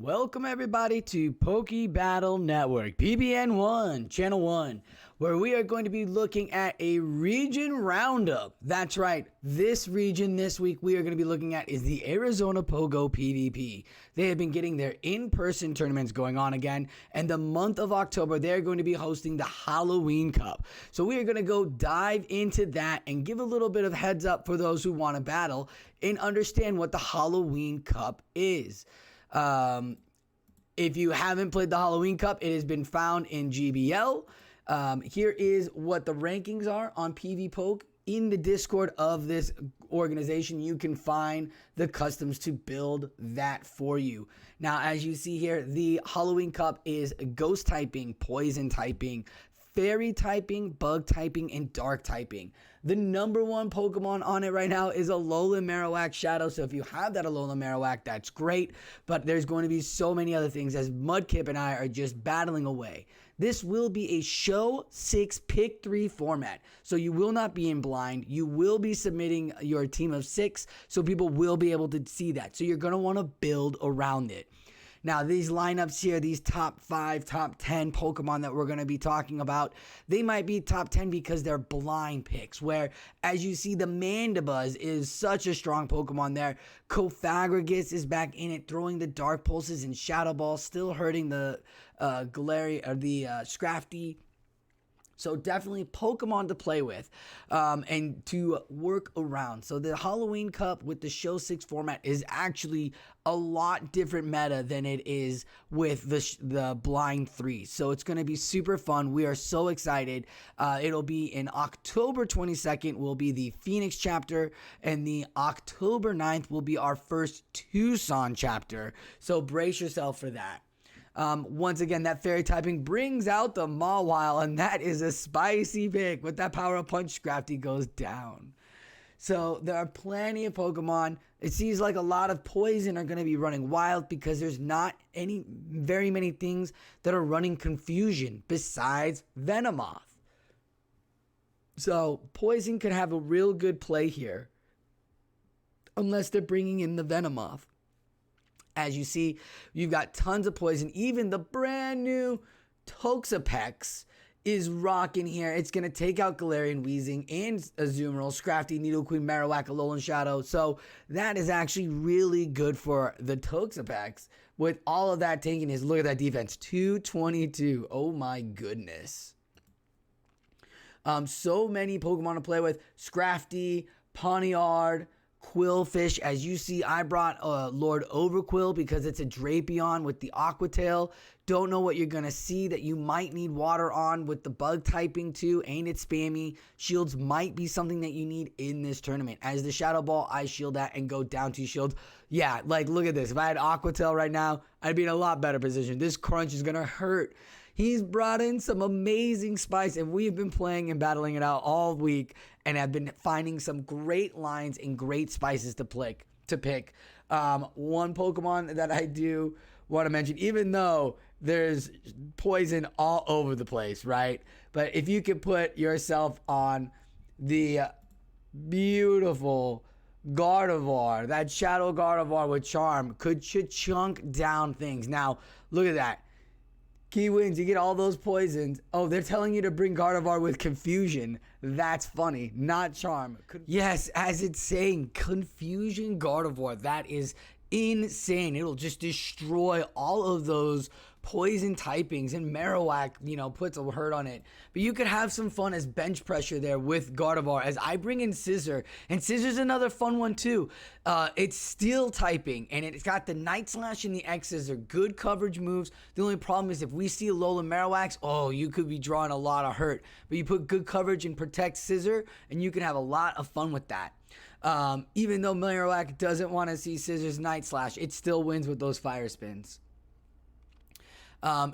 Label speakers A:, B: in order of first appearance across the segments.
A: Welcome everybody to Poke Battle Network, PBN1, Channel 1, where we are going to be looking at a region roundup. That's right, this region this week we are going to be looking at is the Arizona PoGo PVP. They have been getting their in-person tournaments going on again, and the month of October they're going to be hosting the Halloween Cup. So we are going to go dive into that and give a little bit of heads up for those who want to battle and understand what the Halloween Cup is. If you haven't played the Halloween Cup, it has been found in GBL. Here is what the rankings are on PvPoke. In the Discord of this organization, you can find the customs to build that for you. Now, as you see here, the Halloween Cup is ghost typing, poison typing, fairy typing, bug typing, and dark typing. The number one Pokemon on it right now is Alolan Marowak Shadow. So if you have that Alolan Marowak, that's great. But there's going to be so many other things as Mudkip and I are just battling away. This will be a show 6 pick 3 format. So you will not be in blind. You will be submitting your team of 6. So people will be able to see that. So you're going to want to build around it. Now, these lineups here, these top 5, top 10 Pokemon that we're going to be talking about, they might be top 10 because they're blind picks, where, as you see, the Mandibuzz is such a strong Pokemon there. Cofagrigus is back in it, throwing the Dark Pulses and Shadow Ball, still hurting the Scrafty. So definitely Pokemon to play with and to work around. So the Halloween Cup with the Show 6 format is actually a lot different meta than it is with the Blind 3. So it's going to be super fun. We are so excited. It'll be in October 22nd will be the Phoenix chapter, and the October 9th will be our first Tucson chapter. So brace yourself for that. Once again, that fairy typing brings out the Mawile, and that is a spicy pick. With that power up punch, Scrafty goes down. So there are plenty of Pokemon. It seems like a lot of poison are going to be running wild because there's not very many things that are running confusion besides Venomoth. So poison could have a real good play here unless they're bringing in the Venomoth. As you see, you've got tons of poison. Even the brand new Toxapex is rocking here. It's going to take out Galarian, Weezing, and Azumarill, Scrafty, Nidoqueen, Marowak, Alolan Shadow. So that is actually really good for the Toxapex. With all of that taking his, look at that defense, 222. Oh my goodness. So many Pokemon to play with. Scrafty, Pawniard, Quillfish. As you see, I brought Lord Overquill because it's a Drapion with the Aqua Tail. Don't know what you're going to see that you might need water on with the bug typing too. Ain't it spammy? Shields might be something that you need in this tournament. As the Shadow Ball, I shield that and go down 2 shields. Yeah, like look at this. If I had Aqua Tail right now, I'd be in a lot better position. This crunch is going to hurt. He's brought in some amazing spice, and we've been playing and battling it out all week and have been finding some great lines and great spices to pick. One Pokemon that I do want to mention, even though there's poison all over the place, right? But if you could put yourself on the beautiful Gardevoir, that Shadow Gardevoir with Charm should chunk down things. Now, look at that. Key wins, you get all those poisons. Oh, they're telling you to bring Gardevoir with Confusion. That's funny, not Charm. Yes, as it's saying, Confusion Gardevoir. That is insane. It'll just destroy all of those poison typings, and Marowak, puts a hurt on it. But you could have some fun as bench pressure there with Gardevoir as I bring in Scissor, and Scissor's another fun one too. It's steel typing, and it's got the Night Slash and the X's are good coverage moves. The only problem is if we see Alolan Marowaks, oh, you could be drawing a lot of hurt. But you put good coverage and protect Scissor, and you can have a lot of fun with that. Even though Marowak doesn't want to see Scissor's Night Slash, it still wins with those fire spins.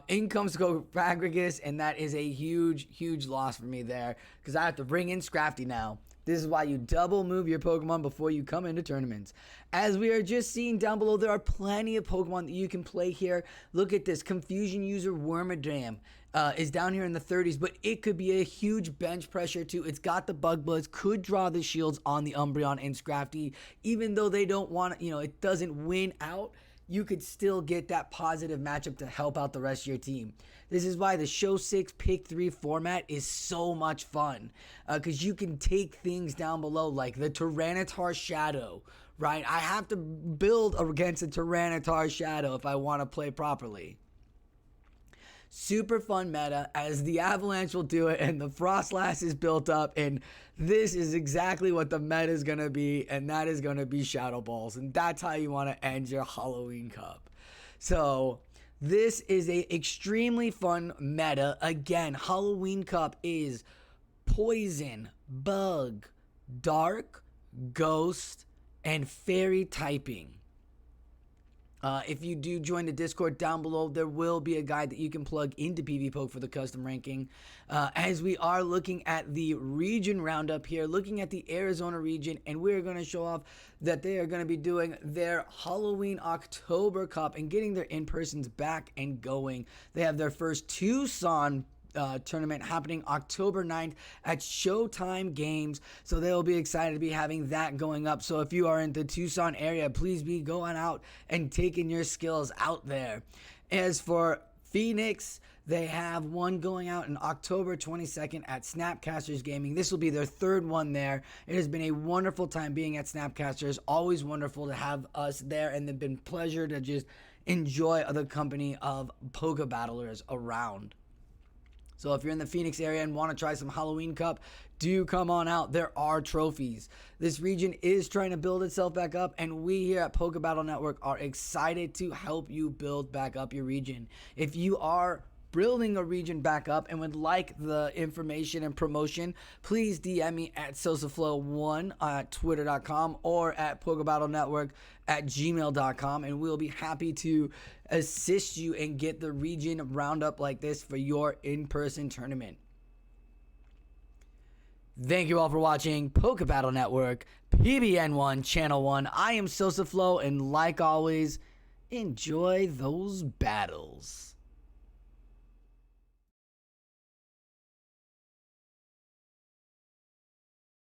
A: In comes Cofagrigus, and that is a huge loss for me there because I have to bring in Scrafty now. This is why you double move your Pokemon before you come into tournaments. As we are just seeing down below, there are plenty of Pokemon that you can play here. Look at this. Confusion user Wormadam is down here in the 30s, but it could be a huge bench pressure too. It's got the Bug Buzz, could draw the shields on the Umbreon and Scrafty, even though they don't want it doesn't win out. you could still get that positive matchup to help out the rest of your team. This is why the Show 6 Pick 3 format is so much fun, because you can take things down below like the Tyranitar Shadow, right? I have to build against a Tyranitar Shadow if I want to play properly. Super fun meta, as the Avalanche will do it and the Frostlass is built up, and this is exactly what the meta is going to be, and that is going to be Shadow Balls, and that's how you want to end your Halloween Cup. So this is a extremely fun meta. Again, Halloween Cup is Poison, Bug, Dark, Ghost, and Fairy typing. If you do join the Discord down below, there will be a guide that you can plug into PvPoke for the custom ranking. As we are looking at the region roundup here, looking at the Arizona region, and we're going to show off that they are going to be doing their Halloween October Cup and getting their in-persons back and going. They have their first Tucson tournament happening October 9th at Showtime Games, so they'll be excited to be having that going up. So if you are in the Tucson area, please be going out and taking your skills out there. As for Phoenix, they have one going out on October 22nd at Snapcasters Gaming. This will be their third one there. It has been a wonderful time being at Snapcasters. Always wonderful to have us there, and it's been a pleasure to just enjoy the company of Poke Battlers around. So if you're in the Phoenix area and want to try some Halloween Cup, do come on out. There are trophies. This region is trying to build itself back up, and we here at Poke Battle Network are excited to help you build back up your region. If you are building a region back up and would like the information and promotion, please DM me at SosaFlow1 at twitter.com or at PokeBattleNetwork@gmail.com, and we'll be happy to assist you and get the region roundup like this for your in-person tournament. Thank you all for watching Poke Battle Network, PBN1, Channel 1. I am SosaFlow, and like always, enjoy those battles.